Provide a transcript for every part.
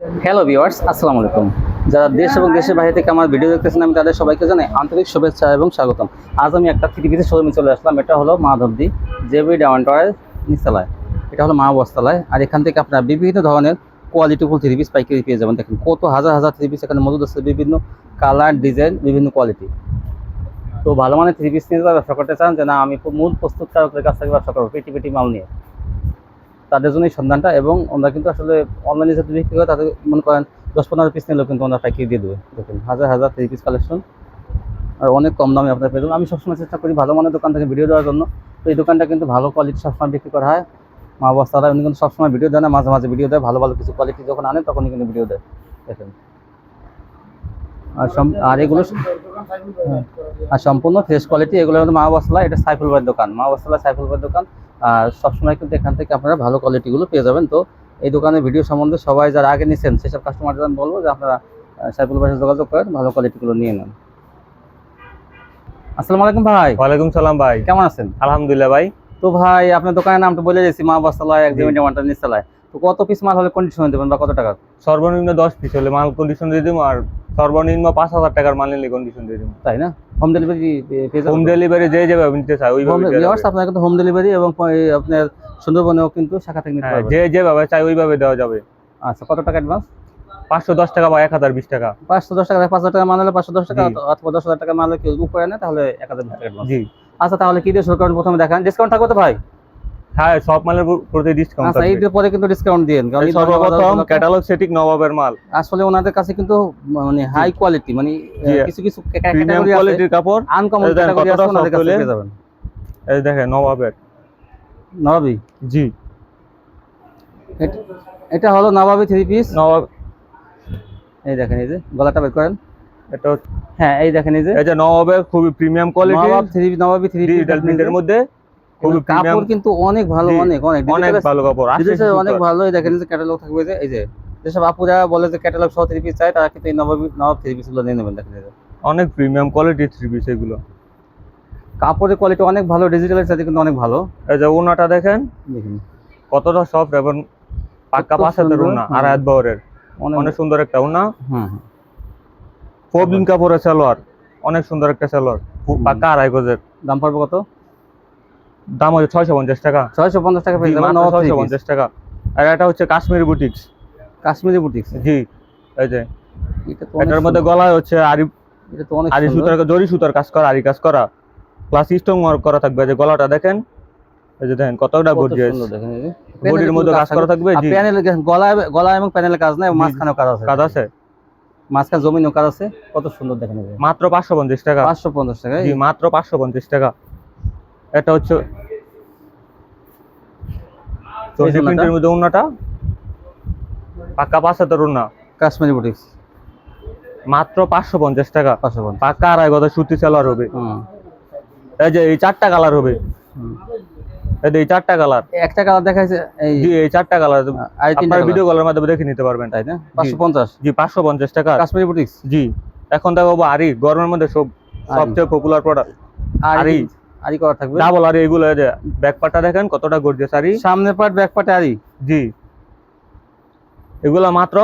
Hello viewers, আসসালামু আলাইকুম। যারা দেশ এবং দেশের বাইরে থেকে আমার ভিডিও দেখতেছেন, আমি তাদের সবাইকে জানাই আন্তরিক শুভেচ্ছা এবং স্বাগতম। আজ আমি একটা থ্রি পিসের শোরুমে চলে আসলাম। এটা হলো মাধবদী জেবি ডায়মন্ড টাওয়ারের নিচতলায়। এটা হলো মা বস্তালায়। আর এখান থেকে আপনারা বিভিন্ন ধরনের কোয়ালিটিফুল থ্রি পিস পাইকারি পেয়ে যাবেন। দেখেন কত হাজার হাজার থ্রি পিস এখানে মজুদ আছে, বিভিন্ন কালার, ডিজাইন, বিভিন্ন কোয়ালিটি। তো ভালো মানের থ্রি পিস নিয়ে ব্যবসা করতে চান যে না আমি মূল প্রস্তুতকারকের কাছ থেকে ব্যবসা করবো পেটি পেটি মাল নিয়ে, তাদের জন্য এই সন্ধানটা। এবং ওনারা কিন্তু আসলে অনলাইনে যদি বিক্রি করে তাদের মনে করেন 10-15 পিস নিলেও কিন্তু ওনারা পাইকারি দিয়ে দেবে। দেখুন হাজার হাজার থ্রি পিস কালেকশন, আর অনেক কম দামে আপনার পেয়ে যাবেন। আমি সবসময় চেষ্টা করি ভালো মানের দোকান থেকে ভিডিও দেওয়ার জন্য। তো এই দোকানটা কিন্তু ভালো কোয়ালিটি সবসময় বিক্রি করা হয়। মা বস্তারা উনি কিন্তু সবসময় ভিডিও দেয় না, মাঝে মাঝে ভিডিও দেয়। ভালো ভালো কিছু কোয়ালিটি যখন আনে তখনই কিন্তু ভিডিও দেয়। দেখেন আর এগুলো আর সম্পূর্ণ ফ্রেশ কোয়ালিটি। এগুলো হলো মা বস্তালা, এটা সাইফুল ভাইয়ের দোকান। মা বস্তালা সাইফুল ভাইয়ের দোকান। আর সবসময় কিন্তু এখান থেকে আপনারা ভালো কোয়ালিটিগুলো পেয়ে যাবেন। তো এই দোকানের ভিডিও সম্বন্ধে সবাই যারা আগে নিচ্ছেন সেসব কাস্টমারদের আমি বলবো যে আপনারা সাইফুল ভাইয়ের সাথে যোগাযোগ করেন, ভালো কোয়ালিটিগুলো নিয়ে নেন। আসসালামু আলাইকুম ভাই। ওয়ালাইকুম সালাম ভাই, কেমন আছেন? আলহামদুলিল্লাহ ভাই। তো ভাই আপনার দোকানের নামটা বলে দিয়েছি, মা বস্তালায় এক জমি ডায়মন্ড নিচতলায়। তো কত পিস মাল হলে কন্ডিশনে দেবেন বা কত টাকা? সর্বনিম্ন 10 পিস হলে মাল কন্ডিশন দিয়ে দিব, আর সর্বনিম্ন 5,000 টাকার মাল নিলে কন্ডিশন দিয়ে দিব। তাই না? হোম ডেলিভারি পেয়ে যাবেন? হোম ডেলিভারি যে যেভাবে নিতে চায় ওইভাবে দেওয়া যাবে। আপনার কিন্তু হোম ডেলিভারি এবং আপনার সুন্দরবনেও কিন্তু শাখা থেকে নিতে পারবেন। যে যেভাবে চায় ওইভাবে দেওয়া যাবে। আচ্ছা, কত টাকা অ্যাডভান্স? 510 টাকা বা 1020 টাকা। 510 টাকা, 5,000 টাকা মাল হলে 510 টাকা, অথবা 10,000 টাকা মাল কেউ উপরে নেয় তাহলে 1000 টাকা অ্যাডভান্স। জি। আচ্ছা, তাহলে কি দিয়ে শুরু করেন? প্রথমে দেখান, ডিসকাউন্ট থাকবে তো ভাই? হ্যাঁ, সব মালের প্রতি ডিসকাউন্ট আচ্ছা, থাকবে। ঈদের পরে কিন্তু ডিসকাউন্ট দিয়েন, কারণ সর্বপ্রথম ক্যাটালগ সেটিং নবাবের মাল। আসলে ওনাদের কাছে কিন্তু মানে হাই কোয়ালিটি, মানে কিছু কিছু প্রিমিয়াম কোয়ালিটির কাপড়, আনকমন ক্যাটাগরি আছে, ওনাদের কাছে পেয়ে যাবেন। এই দেখেন নবাবের। নবাবী? জি। এটা হলো নবাবী থ্রি পিস। নবাব, এই দেখেন, এই যে গলাটা বের করেন। এটা হ্যাঁ, এই দেখেন, এই যে নবাবের খুবই প্রিমিয়াম কোয়ালিটি, নবাবী থ্রি পিস ডিজিটাল প্রিন্টের মধ্যে খুবই প্রিমিয়াম। কাপড় কিন্তু অনেক ভালো, অনেক অনেক অনেক ভালো কাপড়, অনেক ভালো। এই দেখেন, যে ক্যাটালগ থাকবে, যে এই যে যেসব আপুরা বলে যে ক্যাটালগ সহ থ্রি পিস চাই, তারা কিন্তু এই নবাব থ্রি পিস গুলো নিয়ে নেবেন। দেখেন, অনেক প্রিমিয়াম কোয়ালিটির থ্রি পিস এগুলো। কাপড়ের কোয়ালিটি অনেক ভালো, ডিজিটালের সাথে কিন্তু অনেক ভালো। এই যে ওনাটা দেখেন দেখুন কতটা সফট এবং পাক্কা পাঁচাতের ওনা, আড়াই বহরের, অনেক সুন্দর একটা ওনা। ফোবিন কাপড়ের সালোয়ার, অনেক সুন্দর একটা সালোয়ার, পাক্কা আড়াই গজের। দাম পড়বে কত? দাম হচ্ছে 650 টাকা। 650 টাকা পেয়ে যাবেন, 650 টাকা। আর এটা হচ্ছে কাশ্মীরি বুটিক্স। কাশ্মীরি বুটিক্স? জি। এই যে এটার মধ্যে গলায় হচ্ছে আরি, এটা তো অনেক আরি সুতার, জরি সুতার কাজ করা, আরি কাজ করা, প্লাস স্টোন ওয়ার্ক করা থাকবে। যে গলাটা দেখেন, এই যে দেখেন কতটা গর্জিয়াস, দেখেন, এই যে বডির মধ্যে কাজ করা থাকবে। জি। প্যানেলে গলা এবং প্যানেলে কাজ নাই, মাঝখানেও কাজ আছে। কাজ আছে, মাঝখানে জমিনও কাজ আছে। কত সুন্দর দেখেন, মাত্র 550 টাকা। 550 টাকা? জি, মাত্র 550 টাকা। এটা হচ্ছে চলতি প্রিন্টের মধ্যে ওন্নাটা, পাক্কা পাঁচাতের ওন্না, কাশ্মীরি বুটিক্স, মাত্র 550 টাকা। 550 পাক্কা আড়াই গজ সুতি সালোয়ার হবে। এই যে এই 4টা কালার হবে, এই যে এই 4টা কালার। একটা কালার দেখাইছে এই? জি, এই 4টা কালার আপনারা ভিডিও কলের মাধ্যমে দেখে নিতে পারবেন। তাই না? 550? জি, 550 টাকা কাশ্মীরি বুটিক্স। জি। এখন দেখাবো আরি, গরমের মধ্যে সবচেয়ে পপুলার প্রোডাক্ট আরি। আরি করা থাকবে, ডাবল আরি। এগুলো এই যে ব্যাক পার্টটা দেখেন কতটা গর্জিয়াস আরি, সামনের পার্ট ব্যাক পার্টে আরি। জি। এগুলো মাত্র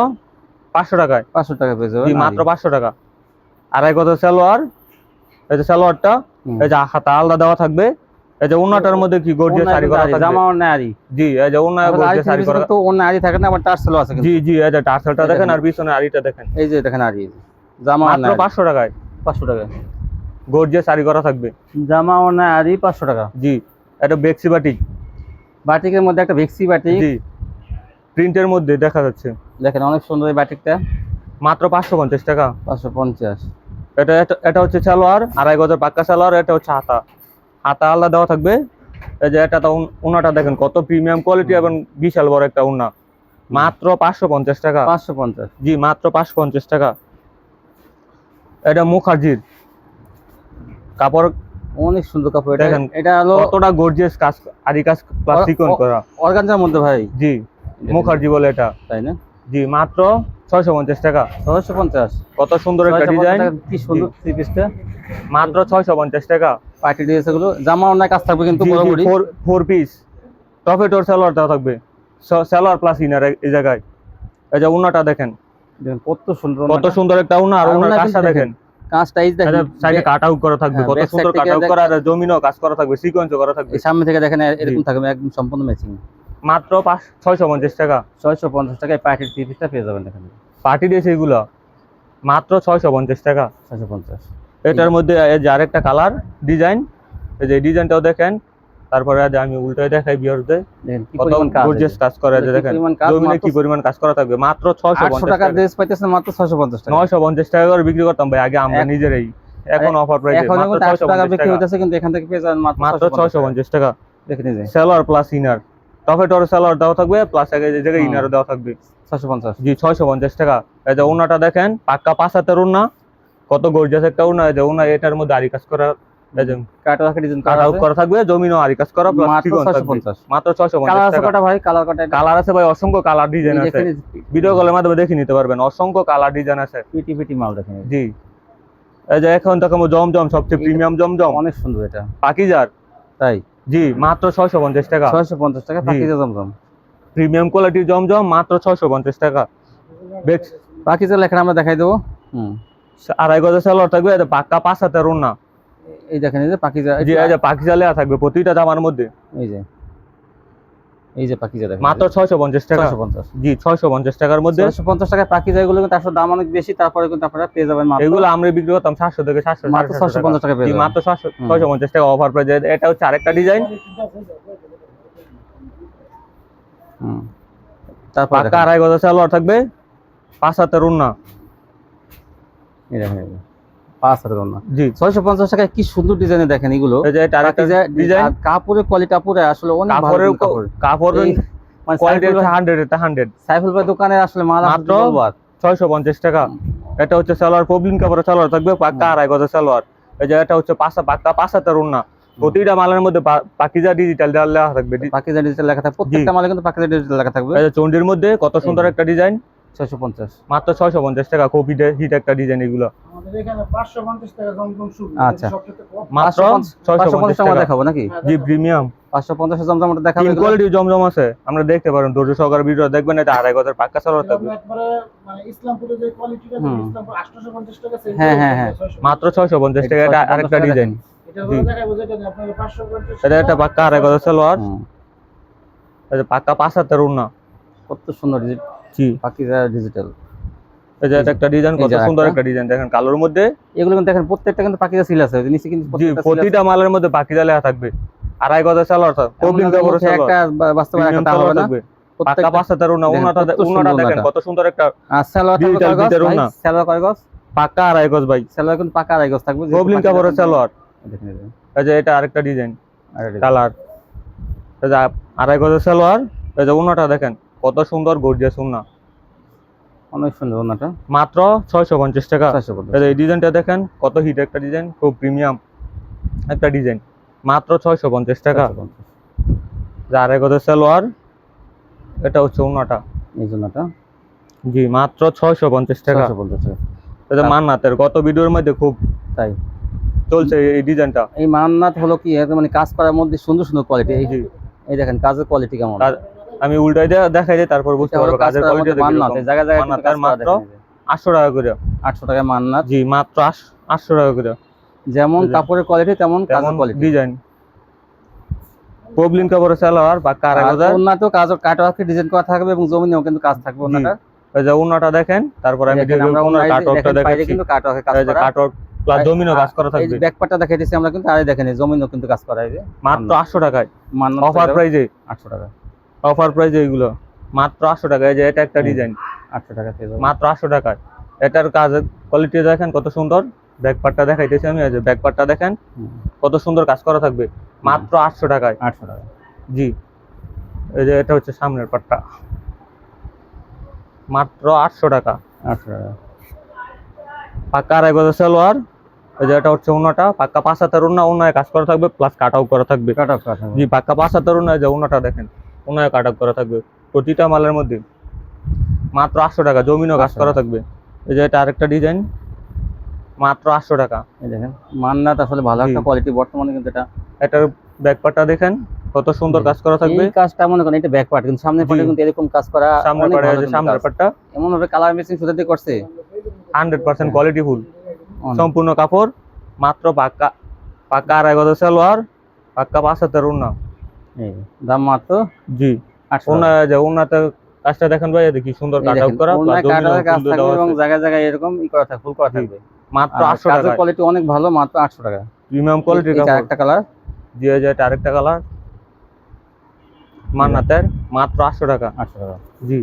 500 টাকায়। 500 টাকা পেয়ে যাবেন। জি, মাত্র 500 টাকা। আড়াই গজ সালোয়ার, এই যে সালোয়ারটা, এই যে হাতা আলাদা দেওয়া থাকবে। এই যে ওন্নাটার মধ্যে কি গর্জিয়াস আরি করা থাকবে, জামা ওন্না আরি। জি, এই যে ওন্না গর্জিয়াস আরি করা। তো ওন্না আরি থাকে না, আবার টার্সেলও আছে কিন্তু। জি জি, এই যে টার্সেলটা দেখেন আর পিছনে আরিটা দেখেন। এই যে দেখেন আরি, জামা মাত্র 500 টাকায়। 500 টাকা গর্জিয়াস আরি করা থাকবে, জামা ওন্না আরি 500 টাকা। জি। এটা বেক্সি বাটিক, বাটিকের মধ্যে একটা বেক্সি বাটিক। জি, প্রিন্টের মধ্যে দেখা যাচ্ছে। দেখেন অনেক সুন্দর এই বাটিকটা, মাত্র 550 টাকা। 550। এটা এটা হচ্ছে সালোয়ার, আড়াই গজের পাক্কা সালোয়ার। এটা হচ্ছে হাতা, হাতা আলাদা দেওয়া থাকবে। এই যে এটা তো ওনাটা দেখেন কত প্রিমিয়াম কোয়ালিটি এবং বিশাল বড় একটা ওনা, মাত্র 550 টাকা। 550? জি, মাত্র 550 টাকা। এটা মুখার্জির কাপড়, অনেক সুন্দর কাপড়। দেখেন এটা হলো কতটা গর্জিয়াস কাজ, আরি কাজ প্লাস সিকোয়েন্স করা, অর্গানজার মধ্যে ভাই। জি, মুখার্জি বলে এটা। তাই না? জি, মাত্র 650 টাকা। 650? কত সুন্দর একটা ডিজাইন, কি সুন্দর থ্রি পিসটা, মাত্র 650 টাকা। পার্টি ড্রেস এগুলো, জামা অনেক কাজ থাকবে কিন্তু বরাবরই। 4 পিস টপেটোর সালোয়ার দেওয়া থাকবে, সালোয়ার প্লাস ইনার এই জায়গায়। এই যে উন্নাটা দেখেন দেখেন কত সুন্দর কত ওড়নাটা। সুন্দর একটা উন্না, আর আর উন্নার ওড়না কাজটা কিন্তু দেখেন কাজটা এই দেখেন সাইডে কাট আউট করা থাকবে, হ্যাঁ, কত back সুন্দর side কাট থেকে আউট করা, আর জমিনও কাজ করা থাকবে, সিকোয়েন্সও করা থাকবে। এই সামনে থেকে দেখেন এরকম থাকবে একদম সম্পূর্ণ ম্যাচিং। মাত্র 650 টাকা। 650 টাকায় পার্টির থ্রি পিসটা পেয়ে যাবেন দেখেন। পার্টি ড্রেস এগুলো মাত্র 650 টাকা। 650। এটার মধ্যে এই যে আরেকটা কালার ডিজাইন, এই যে ডিজাইনটাও দেখেন। তারপরে আজ আমি উল্টায় দেখাই ভিউয়ারদের দেখেন কি কত পরিমাণ কাজ, গর্জিয়াস কাজ করা আছে, কি দেখেন পরিমাণ কাজ, জমিনে মাত্র কি পরিমাণ কাজ করা থাকবে। মাত্র 800 650 টাকার টাকা। ড্রেস পাইতেছেন মাত্র 650 টাকা। 950 টাকা করে বিক্রি করতাম ভাই আগে আমরা নিজেরাই, এখন অফার প্রাইসে এখন মাত্র 800 টাকা 650 বিক্রি টাকা। হইতেছে, কিন্তু এখান থেকে পেয়ে যাবেন মাত্র 650 টাকা। দেখে নিয়ে সেলার প্লাস ইনার, টপেটোর সেলার দেওয়া থাকবে, প্লাস এই জায়গায় ইনারও দেওয়া থাকবে। 650। জি 650 টাকা। এই যে ওনাটা দেখেন পাক্কা 5 হাতের ওনা, কত গর্জিয়াস একটা ওনা। এই যে ওনা এটার মধ্যে আরি কাজ করা, এই যে কাটা রাখা ডিজাইন কাট আউট করা থাকবে, জমিনও আরি কাজ করা, প্লাস মাত্র সিকোয়েন্স থাকবে। 650। মাত্র কালার 650 আছে টাকা। কটা ভাই? কালার কটা? কালার আছে ভাই, অসংখ্য কালার ডিজাইন আছে, দেখেন ভিডিও কলের মাধ্যমে দেখে নিতে পারবেন, অসংখ্য কালার ডিজাইন আছে। পিটি পিটি মাল দেখেন। জি এই যে এখন দেখাবো জমজম, সবচেয়ে প্রিমিয়াম জমজম, অনেক সুন্দর এটা। পাকিজার। তাই জি মাত্র 650 টাকা। 650 টাকা জি। পাকিজা জমজম। প্রিমিয়াম কোয়ালিটির জমজম মাত্র 650 টাকা। বেক্স পাকিজা লেখা আমরা দেখাই দেবো। আড়াই গজের সেলর থাকবে, এটা পাক্কা 5 হাতের ওনা। এই দেখেন এই যে পাকিজা, জি এই যে পাকিজা লেয়া থাকবে প্রতিটা জামার মধ্যে। এই যে পাকিজা দেখেন মাত্র 650 টাকা। 650। জি 650 টাকার মধ্যে। 650 টাকায় পাকিজা, এগুলো কিন্তু আসলে দাম অনেক বেশি, তারপরে কিন্তু আপনারা পেয়ে যাবেন মাত্র এগুলো আমরা বিক্রি করতাম 700 থেকে 700 মাত্র 650 টাকা পেয়ে জি যাবেন। মাত্র 650 টাকা অফার প্রাইস। এটা হচ্ছে আরেকটা ডিজাইন, তারপর পাক্কা আড়াই গজের সেলর থাকবে, 5 হাতের ওনা। এই দেখেন 5 হাজার ওড়না। জি 650 টাকায় কি সুন্দর ডিজাইনে দেখেন এগুলো। এই যে এটা আরেকটা ডিজাইন, আর কাপড়ের কোয়ালিটি আপুরে আসলে অনেক ভালো কাপড়ের কাপড়। কাপড়ের মানে কোয়ালিটি হচ্ছে 100 এটা 100। সাইফুল ভাই দোকানে আসলে মাল মাত্র বলবো আর 650 টাকা। এটা হচ্ছে সালোয়ার, পবলিন কাপড়ের সালোয়ার থাকবে, পাক্কা আড়াই গজের সালোয়ার। এই যে এটা হচ্ছে পাক্কা 5 হাতের ওড়না। প্রতিটা মালের মধ্যে পাকিজা ডিজিটাল দেওয়া থাকবে, পাকিজা ডিজিটাল লেখা থাকবে, প্রত্যেকটা মালে কিন্তু পাকিজা ডিজিটাল লেখা থাকবে। এই যে চন্ডির মধ্যে কত সুন্দর একটা ডিজাইন, 650। মাত্র 650 টাকা। কপি হিট একটা ডিজাইন এগুলো। আমাদের এখানে 550 টাকা জমজম শুরু, আচ্ছা। সবচেয়ে কম। মাত্র 550 টাকা টাকা দেখাবো নাকি? জি প্রিমিয়াম 550 এর জমজমটা দেখাবো। তিন কোয়ালিটির জমজম আছে, আমরা দেখতে পারেন ধৈর্য সহকারে ভিডিও দেখবেন। এটা আড়াই গজের পাক্কা সালোয়ার থাকবে, একবারে মানে ইসলামপুরে যে কোয়ালিটিটা, ইসলামপুর 850 টাকা সেল। হ্যাঁ। মাত্র 650 টাকা। এটা আরেকটা ডিজাইন, এটা হলো দেখাবো যেটা আপনাদের 550 এটা একটা পাক্কা আড়াই গজের সালোয়ার। এই যে পাক্কা 5 হাতের ওড়না। কত সুন্দর জি পাকিজা ডিজিটাল। এই যে এটা একটা ডিজাইন, কত সুন্দর একটা ডিজাইন দেখেন কালোর মধ্যে। এগুলো কিন্তু দেখেন প্রত্যেকটা কিন্তু পাকিজা সিল আছে, নিচে কিন্তু জি প্রতিটা মালের মধ্যে পাকিজা লেখা থাকবে, আড়াই গজের সালোয়ার থাকবে, পবলিন কাপড়ের সালোয়ার, একটা বাস্তবে প্রিমিয়াম একটা সালোয়ার হবে না। থাকবে, পাক্কা 5 হাতের ওড়না। ওড়নাটা দেখেন কত সুন্দর একটা আর সালোয়ার থাকবে ডিজিটাল কয় গজ? ভিতর ভাই, ওড়না। সালোয়ার কয় গজ? পাক্কা আড়াই গজ ভাই, সালোয়ার কিন্তু পাকা আড়াই গজ থাকবে। পবলিন কাপড়ের সালোয়ার। দেখেন এই যে, এই যে এটা আরেকটা ডিজাইন আর এটা কালার। এই যে আড়াই গজের সালোয়ার। এই যে ওড়নাটা দেখেন কত সুন্দর গর্জিয়াস ওড়না, অনেক সুন্দর ওড়নাটা। মাত্র 650 টাকা। 650। এই যে এই ডিজাইনটা দেখেন কত হিট একটা ডিজাইন, খুব প্রিমিয়াম একটা ডিজাইন, মাত্র 650 টাকা। 650 যে আড়াই গজের সালোয়ার, এটা হচ্ছে ওড়নাটা। এই জন্যটা জি মাত্র 650 টাকা। 650 টাকা। এটা মান্নাতের গত ভিডিওর মধ্যে খুব তাই চলছে এই ডিজাইনটা। এই মান্নাত হলো কি এর মানে কাজ করার মধ্যে সুন্দর সুন্দর কোয়ালিটি। জি এই দেখেন কাজের কোয়ালিটি কেমন। আমি উল্টাই দিয়ে দেখাই দিই, তারপর বুঝতে পারবো কাজের কোয়ালিটি। মান্নাত এই জায়গা জায়গা কিন্তু কাজ মাত্র করা 800 টাকা করে। 800 টাকায় মান্নাত। জি মাত্র 800 টাকা করে। যেমন কাপড়ের কোয়ালিটি তেমন কাজের কোয়ালিটি। ডিজাইন পবলিন কাপড়ের সালোয়ার বা আড়াই গজ। ওন্নাতেও কাজ কাটওয়ার্ক ডিজাইন করা থাকবে এবং জমিনেও কিন্তু কাজ থাকবে ওন্নাটা। এই যে ওন্নাটা দেখেন, তারপর আমি আমরা ওন্নার কাটওয়ার্কটা দেখাচ্ছি। কিন্তু কাটওয়ার্কে কাজ এই যে করা। কাটওয়ার্ক প্লাস জমিনও কাজ করা এই থাকবে, যে ব্যাক পার্টটা দেখাইতেছি আমরা কিন্তু, আর দেখেন এই জমিনেও কিন্তু কাজ করা। এই যে মাত্র 800 টাকায় মান্নাত অফার প্রাইজে। 800 টাকা। অফার প্রাইজে এগুলো মাত্র 800 টাকা। এই যে এটা একটা ডিজাইন, 800 টাকা পেয়ে যাবেন। মাত্র 800 টাকায়। এটার কাজের কোয়ালিটি দেখেন কত সুন্দর। ব্যাক পার্টটা দেখাইতেছি আমি, এই যে ব্যাক পার্টটা দেখেন কত সুন্দর কাজ করা থাকবে, মাত্র 800 টাকায়। 800 টাকা। জি এই যে এটা হচ্ছে সামনের পার্টটা, মাত্র 800 টাকা। 800 টাকা। পাক্কা আড়াই গজের সালোয়ার। এই যে এটা হচ্ছে ওড়নাটা, পাক্কা 5 হাতের ওড়না, ওড়নায় কাজ করা থাকবে প্লাস কাট আউট করা থাকবে। কাটওয়ার্ক কাজ। জি পাক্কা 5 হাতের ওড়না। যে ওড়নাটা দেখেন ওড়নায় কাট আউট করা থাকবে প্রতিটা মালের মধ্যে, মাত্র 800 টাকা। জমিনও কাজ করা থাকবে। এই যে এটা আরেকটা ডিজাইন, মাত্র 800 টাকা। এই দেখেন মান্নাত আসলে ভালো একটা কোয়ালিটি বর্তমানে কিন্তু এটা। এটার ব্যাক পার্টটা দেখেন কত সুন্দর কাজ করা থাকবে। এই কাজটা মনে করেন এটা ব্যাক পার্ট, কিন্তু সামনের পার্টে জি। কিন্তু এরকম কাজ করা সামনের অনেক পাড়ে ভালো আছে, কিন্তু সামনের কাজ। পাটটা এমন ভাবে কালার ম্যাচিং সুতা দিয়ে করছে 100% কোয়ালিটি ফুল, অনেক। সম্পূর্ণ কাপড়, মাত্র পাক্কা পাক্কা 2.5 গজ সালোয়ার, পাক্কা 5 হাতের ওড়না। এই দাম মাত্র জি 800 ওড়না টাকা। যে ওড়নাতে কাজটা দেখেন ভাই, দেখি সুন্দর এই কাট আউট দেখেন করা, প্লাস ওড়নায় কাটার কাজ ফুল থাকবে দেওয়া এবং আছে। জায়গায় জায়গায় এরকম ই করা থাকবে, ফুল করা জি। থাকবে। মাত্র আর 800 কাজের টাকায় কোয়ালিটি অনেক ভালো, মাত্র 800 টাকা। প্রিমিয়াম কোয়ালিটির এটা কাপড়। একটা কালার, জি এই যে এটা আরেকটা কালার মান্নাতের, মাত্র 800 টাকা। 800 টাকা। জি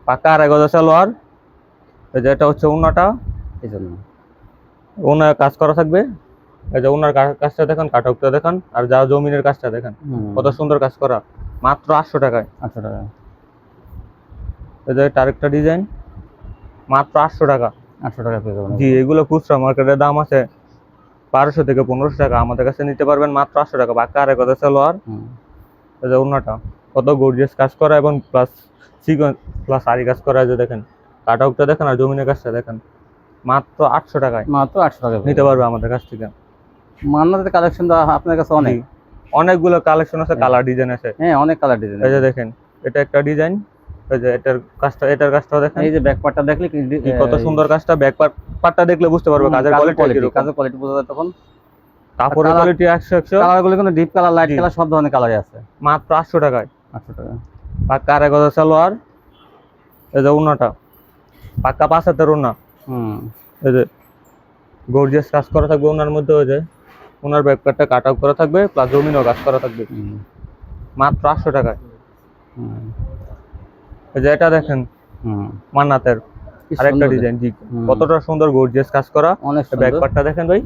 পাক্কা 2.5 গজ সালোয়ার। এই যে এটা হচ্ছে ওড়নাটা, এই জন্য ওনার কাজ করা থাকবে। এই যে ওনার কাজটা দেখেন, কাটকটা দেখেন, আর যা জমিনের কাজটা দেখেন কত সুন্দর কাজ করা, মাত্র 800 টাকায়। 800 টাকা। এই যে এটা আরেকটা ডিজাইন, মাত্র 800 টাকা। 800 টাকা পেয়ে যাবেন। জি এগুলো খুচরা মার্কেটের দাম আছে 1200 থেকে 1500 টাকা, আমাদের কাছে নিতে পারবেন মাত্র 800 টাকা। বাক্কা 2.5 গজ সালোয়ার। এই যে ওড়নাটা কত গর্জিয়াস কাজ করা এবং প্লাস সিকোয়েন্স প্লাস আরি কাজ করা। এই যে দেখেন কাটকটা দেখেন আর জমিনের কাজটা দেখেন, মাত্র 800 টাকায় মাত্র 800 টাকা নিতে পারবে আমাদের কাছ থেকে। মান্নাতের কালেকশন তো আপনার কাছে অনেক। জি, অনেকগুলো কালেকশন আছে, কালার ডিজাইন আছে। হ্যাঁ অনেক কালার ডিজাইন। এই যে দেখেন এটা একটা ডিজাইন, এই যে এটার কাজটাও দেখেন, এই যে ব্যাক পার্টটা দেখলে কি কত সুন্দর কাজটা। ব্যাক পার্টটা দেখলে বুঝতে পারবে কাজের কোয়ালিটি, কাজের কোয়ালিটি বোঝা যায় তখন। কাপড়ের colour- কোয়ালিটি 100 কালারগুলো কিন্তু ডিপ কালার, লাইট জি। কালার সব ধরনের কালারই আছে। মাত্র 800 টাকায়। 800 টাকা। পাক্কা 2.5 গজ সালোয়ার। এই যে ওড়নাটা পাক্কা 5 হাতের ওড়না। এই যে গর্জিয়াস কাজ করা থাকবে ওনার মধ্যে। ওই যে ওনার ব্যাক পার্টটা কাট আউট করা থাকবে, প্লাস জমিনও কাজ করা থাকবে, মাত্র 800 টাকায়। এই যে এটা দেখেন মান্নাতের আরেকটা ডিজাইন। জি কতটা সুন্দর গর্জিয়াস কাজ করা। অনেক ব্যাক সুন্দর। পার্টটা দেখেন ভাই,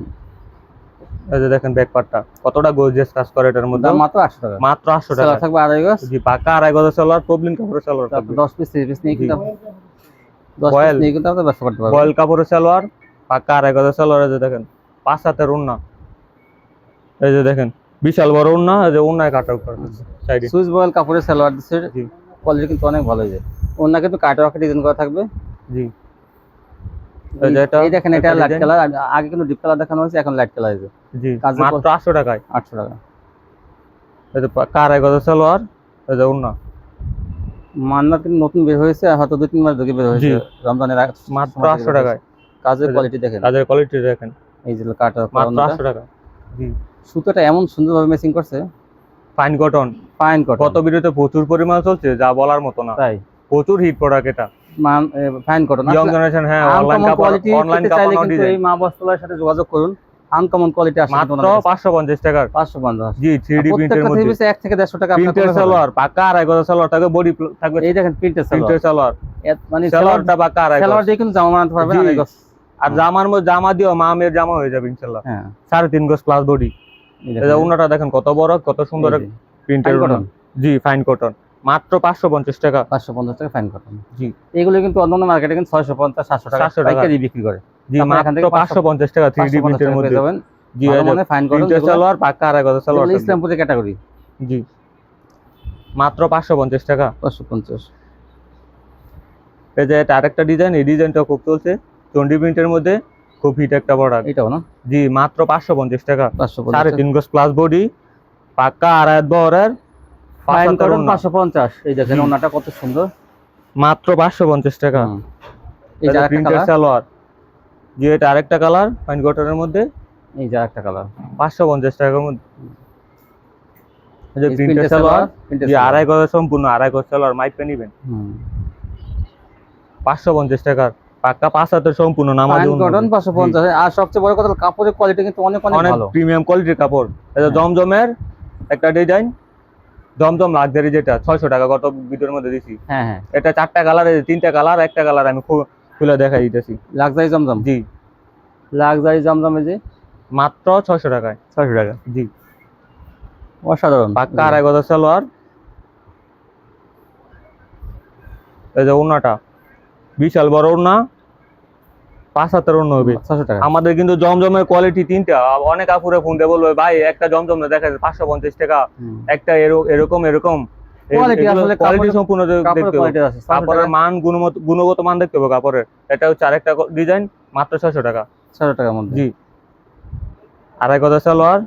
এই যে দেখেন ব্যাক পার্টটা কতটা গর্জিয়াস কাজ করে এটার মধ্যে, দাম মাত্র 800 টাকা। মাত্র 800 সেলার টাকা। থাকবে 2.5 গজ। জি পাকা 2.5 গজ সালোয়ার, প্রবলিন কাপড়ের সালোয়ার থাকবে। 10 পিস 30 পিস নিয়ে কিন্তু 10 পিস বয়েল নিয়ে কিন্তু আপনি ব্যবসা করতে পারবেন। বয়েল কাপড়ের সালোয়ার, পাকা 2.5 গজ সালোয়ার। এই যে দেখেন 5 হাতের ওড়না। এই যে দেখেন বিশাল বড় ওড়না, এই যে ওড়নায় কাট আউট করা সাইডে। সুইস বয়েল কাপড়ের সালোয়ার দিচ্ছে, জি কোয়ালিটি কিন্তু অনেক ভালো। হয়েছে ওড়না কিন্তু কাটা রাখা ডিজাইন করা থাকবে। জি এই যে এটা এই দেখেন এটা একটা লাইট design। কালার, আগে কিন্তু ডিপ কালার দেখানো হয়েছে, এখন লাইট কালার হয়েছে। জি কাজের মাত্র 800 টাকায়। 800 টাকা। এই যে পাকা 2.5 গজ সালোয়ার, এই যে ওড়না মান্নার কিন্তু নতুন বের হয়েছে, হয়তো 2-3 মাস ধরে বের হয়েছে জি। রমজানের আগে। মাত্র 800 টাকায়। কাজের এই যে কোয়ালিটি দেখেন, কাজের কোয়ালিটি দেখেন, এই যে কাটা মাত্র 800 টাকা। জি সুতোটা এমন সুন্দরভাবে ম্যাচিং করছে, ফাইন কটন। Fine cotton. কত ভিডিওতে প্রচুর পরিমাণ চলছে, যা বলার মতো না, তাই প্রচুর হিট প্রোডাক্ট এটা। ফাইন কটন ইয়ং জেনারেশন, হ্যাঁ অনলাইন কাপড়, অনলাইন কাপড় কিন্তু এই মা বস্ত্রালয়ের সাথে যোগাযোগ করুন। আনকমন কোয়ালিটি আসে মাত্র 550 টাকার। 550। জি 3D প্রিন্টের মধ্যে 1 থেকে 150 টাকা আপনার প্রিন্টের কমে পাবেন। সালোয়ার, পাকা 2.5 গজ সালোয়ার থাকবে, বডি থাকবে এই দেখেন প্রিন্টের প্রিন্টের সালোয়ার, সালোয়ার। মানে সালোয়ারটা পাকা 2.5 সালোয়ার গজ। দিয়ে কিন্তু জামা বানাতে পারবেন। জি। 2.5 গজ। আর জামার মধ্যে জামা দিও মা মেয়ের জামা হয়ে যাবে ইনশাআল্লাহ। হ্যাঁ 3.5 গজ প্লাস বডি। এই এই যে ওড়নাটা দেখেন কত বড়, কত সুন্দর এই যে, প্রিন্টের fine ওড়না। cotton। জি ফাইন কটন, মাত্র 550 টাকা। 550 টাকা ফাইন কটন। জি এগুলো কিন্তু অন্যান্য মার্কেটে কিন্তু 650 700 টাকা 700 টাকা পাইকারি বিক্রি করে। জি আপনারা এখান মাত্র থেকে 550 টাকা 3D 550 প্রিন্টের টাকা মধ্যে। পেয়ে যাবেন। জি ভালো এই যে মানের ফাইন কটন, প্রিন্টের সালোয়ার, পাকা 2.5 গজ সালোয়ার থাকবে। ইসলামপুরের ক্যাটাগরি। জি মাত্র 550 টাকা। 550। এই যে এটা আরেকটা ডিজাইন, এই ডিজাইনটা খুব চলছে, চন্ডি প্রিন্টের মধ্যে, খুব হিট একটা প্রোডাক্ট। এটাও না জি মাত্র 550 টাকা। 550। 3.5 গজ প্লাস বডি, পাকা 2.5 বহরের, ফাইন কটন ওড়না। 550। এই দেখেন জি। ওনাটা কত সুন্দর। মাত্র 550 টাকা। এই যে আরেকটা প্রিন্টের কালার, সালোয়ার। জি এটা আরেকটা কালার ফাইন কটনের মধ্যে, এই যে আরেকটা কালার। 550 টাকার মধ্যে। এই যে এই প্রিন্টের প্রিন্টের সালোয়ার, প্রিন্টের জি 2.5 গজ সম্পূর্ণ 2.5 গজ সালোয়ার, মাইপে নিবেন। 550 টাকার, পাকা 5 হাতের সম্পূর্ণ নামাজি ফাইন ওড়না। কটন 550। আর সবচেয়ে বড় কথা হলো কাপড়ের কোয়ালিটি কিন্তু অনেক অনেক অনেক ভালো। প্রিমিয়াম কোয়ালিটির কাপড়। এই যে হ্যাঁ। জমজমের একটা ডিজাইন, জমজম লাক্সারি, যেটা 600 টাকা কত ভিডিওর মধ্যে দিছি। হ্যাঁ হ্যাঁ এটা 4টা কালার, 3টা কালার, একটা কালার আমি খুলে দেখাই দিতেছি। লাক্সারি জমজম। জি লাক্সারি জমজম, এই যে মাত্র 600 টাকায়। 600 টাকা। জি অসাধারণ। পাক্কা 2.5 গজ সালোয়ার। এই যে ওড়নাটা বিশাল বড় ওড়না, 5 হাতের ওড়না হবে। 600 টাকা। আমাদের কিন্তু জমজমের কোয়ালিটি 3টা। অনেক আপুরে ফোন দিয়ে বলবে ভাই একটা জমজম না দেখা যায় 550 টাকা, একটা এরকম এরকম কোয়ালিটি আসলে কোয়ালিটি কাপড়ের- সম্পূর্ণ কাপড়ের দেখতে হবে। কোয়ালিটি আছে 600 কাপড়ের টাকা। মান, গুণগত মান দেখতে হবে কাপড়ের। এটা হচ্ছে আরেকটা ডিজাইন, মাত্র 600 টাকা। 600 টাকার মধ্যে। জি 2.5 গজ সালোয়ার।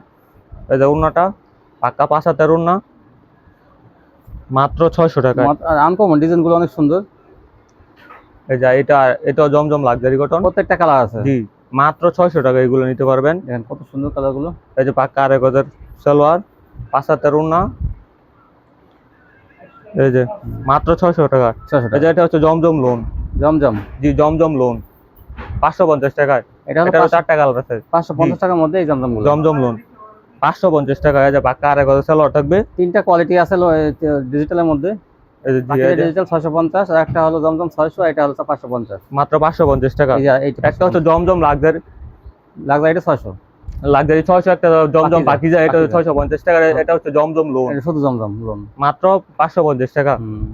এই যে ওড়নাটা পাক্কা 5 হাতের ওড়না, মাত্র 600 টাকা। আনকমন ডিজাইন গুলো অনেক সুন্দর। এই যে এটা জমজম লাক্সারি কটন, প্রত্যেকটা কালার আছে। জি মাত্র 600 টাকা এগুলো নিতে পারবেন। দেখেন কত সুন্দর কালার গুলো। এই যে পাক্কা 2.5 সালোয়ার, 5 হাতের ওড়না, এই যে মাত্র 600 টাকা। 600 এই যে টাকা। এটা হচ্ছে জমজম লোন, জমজম জি জমজম লোন 550 টাকায়। এটা হলো এটা 4টা কালার আছে। 550 টাকার মধ্যে এই জমজম গুলো। জমজম লোন 550 টাকা। এই যে পাক্কা 2.5 সালোয়ার থাকবে। তিনটা কোয়ালিটি আছে ডিজিটালের মধ্যে। এই যে জি, এই যে ডিজিটাল 650, আর একটা হলো জমজম 600, এটা হলো 550। মাত্র 550 টাকা। এই যে এইটা একটা হচ্ছে জমজম লাক্সারি, এটা 600। লাক্সারি 600, একটা জমজম পাকিজা, পাকিজা, এটা হচ্ছে পাকিজা। 650 টাকা। এটা হচ্ছে জমজম লোন এটা শুধু জমজম লোন মাত্র 550 টাকা। হুম।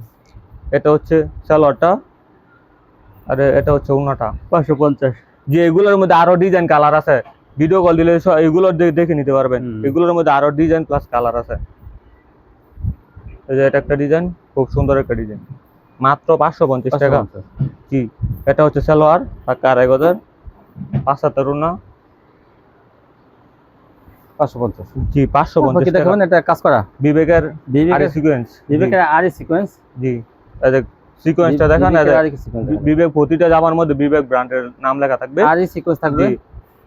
এটা হচ্ছে সালোয়ারটা, আর এটা হচ্ছে ওড়নাটা। 550। যে এগুলোর মধ্যে আরো ডিজাইন কালার আছে, ভিডিও কল দিলে এগুলো দেখে নিতে পারবেন। হুম। এগুলোর মধ্যে আরো ডিজাইন প্লাস কালার আছে। এই যে এটা একটা ডিজাইন, খুব সুন্দর একটা ডিজাইন, মাত্র 550 টাকা। 550। জি এটা হচ্ছে সালোয়ার, পাক্কা 2.5, 5 হাতের ওড়না, 550। জি 550 বাকি টাকা। দেখবেন এটা কাজ করা বিবেকের আরি বিবেকের সিকোয়েন্স, বিবেকের আরি সিকোয়েন্স। জি এই যে সিকোয়েন্সটা দেখেন, এই যে আরি সিকোয়েন্স বিবেক, প্রতিটা জামার মধ্যে বিবেক ব্র্যান্ডের নাম লেখা থাকবে। আরি সিকোয়েন্স থাকবে। জি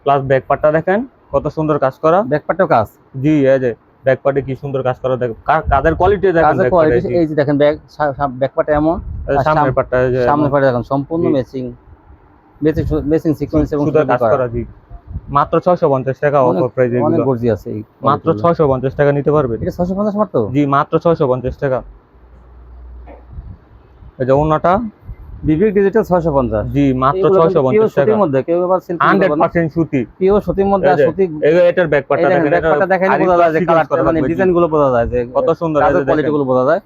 প্লাস ব্যাক পার্টটা দেখেন কত সুন্দর কাজ করা। ব্যাকপার্টও কাজ। জি এই যে ব্যাক পার্টে কি সুন্দর কাজ করা, দেখেন কাদের কোয়ালিটি দেখেন। কাজের back কোয়ালিটি part-এ, এই যে দেখেন ব্যাকপার্টে এমন, এই যে সামনের পার্টটা, এই যে সামনের পার্টে দেখেন সম্পূর্ণ জি। ম্যাচিং মেসিং সিকোয়েন্স এবং সুন্দর কাজ করা। জি মাত্র 650 টাকা অফার প্রাইস অনেক এগুলো। গর্জিয়াস এই মাত্র 650 টাকা নিতে পারবেন। এটা 650 মাত্র। জি মাত্র 650 টাকা। এই যে ওড়নাটা, বিবেক ডিজিটাল 650। জি মাত্র পিওর 650 টাকা। সুতির মধ্যে কেউ আবার সিল্ক 100% সুতি, পিওর সুতির মধ্যে। আর সুতি এটার ব্যাক পার্টটা দেখেন, ব্যাকপার্টটা দেখেন বোঝা যায় যে কালারটা মানে ডিজাইন গুলো বোঝা যায় যে কত সুন্দর, কাজের কোয়ালিটি গুলো বোঝা যায়।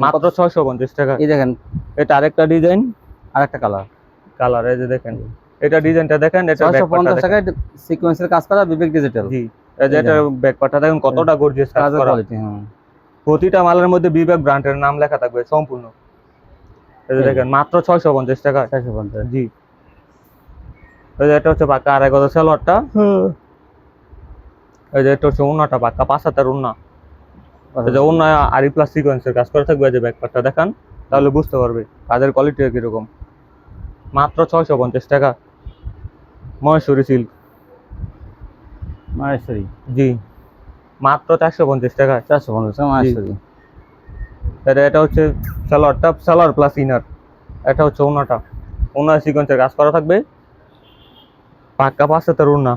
মাত্র 650 টাকা। এই দেখেন এটা আরেকটা ডিজাইন, আরেকটা কালার। এই যে দেখেন এটা ডিজাইনটা দেখেন, এটা ব্যাক পার্টটা 650 টাকায় সিকোয়েন্সের কাজ করা বিবেক ডিজিটাল। জি এই যে এটার ব্যাক পার্টটা দেখেন কতটা গর্জিয়াস কাজ কাজের করা। কোয়ালিটি। হ্যাঁ প্রতিটা মালের মধ্যে বিবেক ব্র্যান্ডের নাম লেখা থাকবে সম্পূর্ণ। এই যে দেখেন মাত্র 650 টাকা। 650। জি এই যে এটা হচ্ছে পাক্কা 2.5 সালোয়ারটা। এই যে এটা হচ্ছে ওড়নাটা, পাক্কা 5 হাতের ওড়না। এই যে ওড়না আরি প্লাস সিকোয়েন্সের কাজ করা থাকবে। এই যে ব্যাক পার্টটা দেখান, তাহলে বুঝতে পারবে কাজের কোয়ালিটি কিরকম। মাত্র 650 টাকা। মহেশ্বরী সিল্ক, মাহেশ্বরী জি মাত্র 450 টাকা। 450 টাকা মাহেশ্বরী। এটা হচ্ছে সালোয়ারটা, সালোয়ার প্লাস ইনার। এটা হচ্ছে ওড়নাটা, ওড়না সিকোয়েন্সের কাজ করা থাকবে, পাক্কা 5 হাতের ওড়না।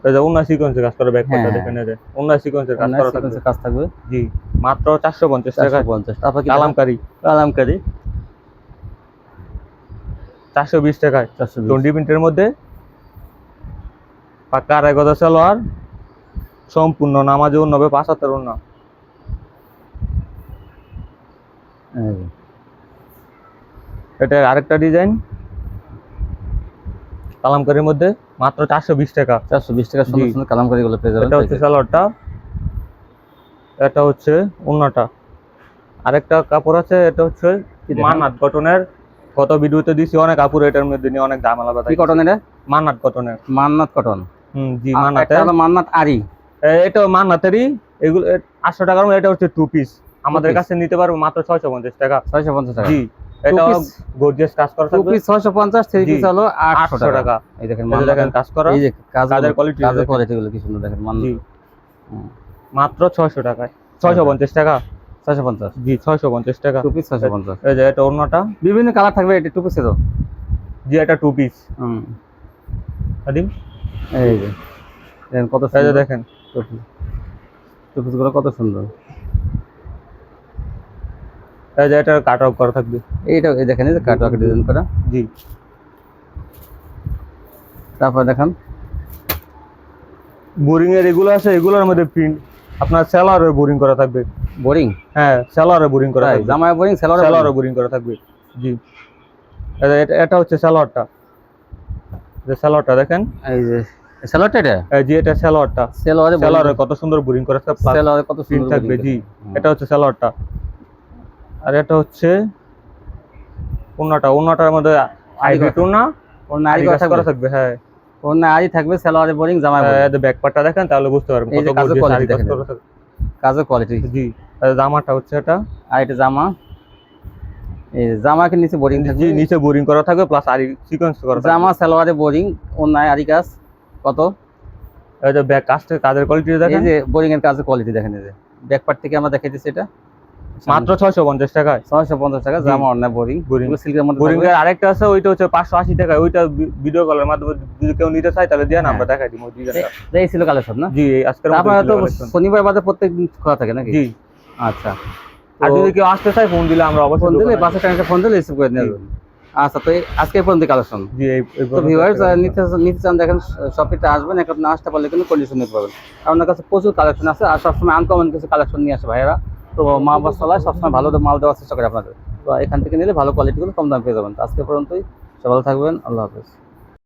এই যে ওড়না সিকোয়েন্সের কাজ করা, ব্যাক পার্টটা হ্যাঁ। দেখেন, এই যে ওড়না সিকোয়েন্সের কাজ করা থাকবে। কাজ থাকবে। জি মাত্র 450 টাকা। 450। তারপর কি কালামকারী কালামকারী 420 টাকায়। 420। 20 প্রিন্টের মধ্যে পাক্কা 2.5 সালোয়ার, সম্পূর্ণ নামাজে ওড়না হবে, 5 হাতের ওড়না। এটা আরেকটা ডিজাইন কালামকারীর মধ্যে, মাত্র 420 টাকা। 420 টাকা সুন্দর জি। সুন্দর কালামকারী গুলো পেয়ে যাবেন। এটা হচ্ছে সালোয়ারটা, এটা হচ্ছে ওড়নাটা। আরেকটা কাপড় আছে, এটা হচ্ছে দেখান? মান্নাত কটনের। কত ভিডিওতে দিছি, অনেক কাপড় এটার মধ্যে নিয়ে অনেক ঝামেলা কি বাতাই। কটন এটা? মান্নাত কটনের। মান্নাত কটন। জি একটা মান্নাতের। হলো মান্নাত আরি। এটা মান্নাতেরই, এগুলো 800 টাকার মধ্যে। এটা হচ্ছে 2 পিস, আমাদের piece। কাছে নিতে পারবো মাত্র 650 টাকা। 650 টাকা। জি এটা piece। গর্জিয়াস কাজ করা 2 থাকবে। পিস 650, 3 জি। পিস হলো 800 800 টাকা। এই দেখেন এই যে দেখেন কাজ করা, এই যে কাজের quality কাজের দেখেন। কোয়ালিটি গুলো কি সুন্দর দেখেন জি মান্নাত। মাত্র 600 টাকায়। 650 টাকা। 650। জি 650 টাকা। 2 পিস 650। এই যে এটা ওড়নাটা, বিভিন্ন কালার থাকবে এটা 2 পিসেরও। জি এটা 2 পিস। আদিম এই যে দেখেন কত এই যে সুন্দর দেখেন 2 পিস গুলো কত সুন্দর। এই যে এটা কাট অফ করা থাকবে। এইটা এই দেখেন, এই যে কাটওয়ার্ক ডিজাইন করা। জি তারপর দেখেন বোরিং এর এগুলো আছে, এগুলোর মধ্যে প্রিন্ট আপনার সেলারে বোরিং করা থাকবে। বোরিং। হ্যাঁ সেলারে বোরিং করা থাকবে। জামায় বোরিং, সেলারে সেলোয়ারে বোরিং করা থাকবে। জি এটা হচ্ছে সেলারটা। যে সেলারটা দেখেন, এই যে সেলোয়ারটা এটা এই যে এটা সেলারটা। সেলারে কত সুন্দর বোরিং করা থাকবে, সেলোয়ারে কত প্রিন্ট সুন্দর থাকবে। জি এটা হচ্ছে সেলারটা। আর এটা হচ্ছে ওড়নাটা, ওড়নাটার মধ্যে আইভি ওড়না, ওর নারী কাজ করা থাকবে। হ্যাঁ ওর নারী থাকবে, সেলোয়ারে বোরিং, জামায় বোরিং। ব্যাক পার্টটা দেখেন, তাহলে বুঝতে পারবেন এই কত যে কাজের গর্জিয়াস quality আরি কাজ দেখেন। করা থাকবে। কাজের কোয়ালিটি। জি জামাটা হচ্ছে এটা, আর এটা জামা, এই জামাকে নিচে বোরিং জি থাকবে, নিচে বোরিং করা থাকবে প্লাস আরি সিকোয়েন্স করা থাকবে। জামা সালোয়ারে বোরিং, অন্যায় আরি কাজ। কত? এই যে ব্যাক কাজের কোয়ালিটি এই দেখেন যে বোরিং এর কাজের কোয়ালিটি দেখেন, এই যে ব্যাক পার্ট থেকে আমরা দেখাই দিচ্ছি, এটা মাত্র 650 টাকায়। 650 টাকা, জি। জামা অন্যায় বোরিং, Boring। সিল্কের মধ্যে বোরিং থাকবে। এর আরেকটা আছে, ওইটা হচ্ছে 580 টাকায়। ওইটা ভিডিও কলের মাধ্যমে যদি কেউ নিতে চায় তাহলে দিয়ে হ্যাঁ। আমরা দেখাই দিব ওই ডিজাইনটা। এই ছিল কালেকশন না? জি এই আজকের মতো আপনারা তো collection। শনিবার বাদে প্রত্যেকদিন খোলা থাকে নাকি? জি। আচ্ছা, আর তো যদি কেউ আসতে চায় ফোন দিলে আমরা অবশ্যই ফোন দিলে দোকানে বাসে টাইমে ফোন দিলে রিসিভ করে নিয়ে জি। যাবেন। আচ্ছা, তো আজকে এই পর্যন্ত কালেকশন। জি এই তো ভিউয়ার্স নিতে চান দেখেন, শপিতে আসবেন, এখন না আসতে পারলে কিন্তু কন্ডিশন নিতে পারবেন। আপনার কাছে প্রচুর কালেকশন আছে, আর সবসময় আনকমন কিছু কালেকশন নিয়ে আসে ভাইয়েরা। তো মা বাসালায় সবসময় ভালো মাল দেওয়ার চেষ্টা করে আপনাদের। তো এখান থেকে নিলে ভালো কোয়ালিটিগুলো কম দামে পেয়ে যাবেন। তো আজকে পর্যন্তই, সবাই ভালো থাকবেন, আল্লাহ হাফেজ।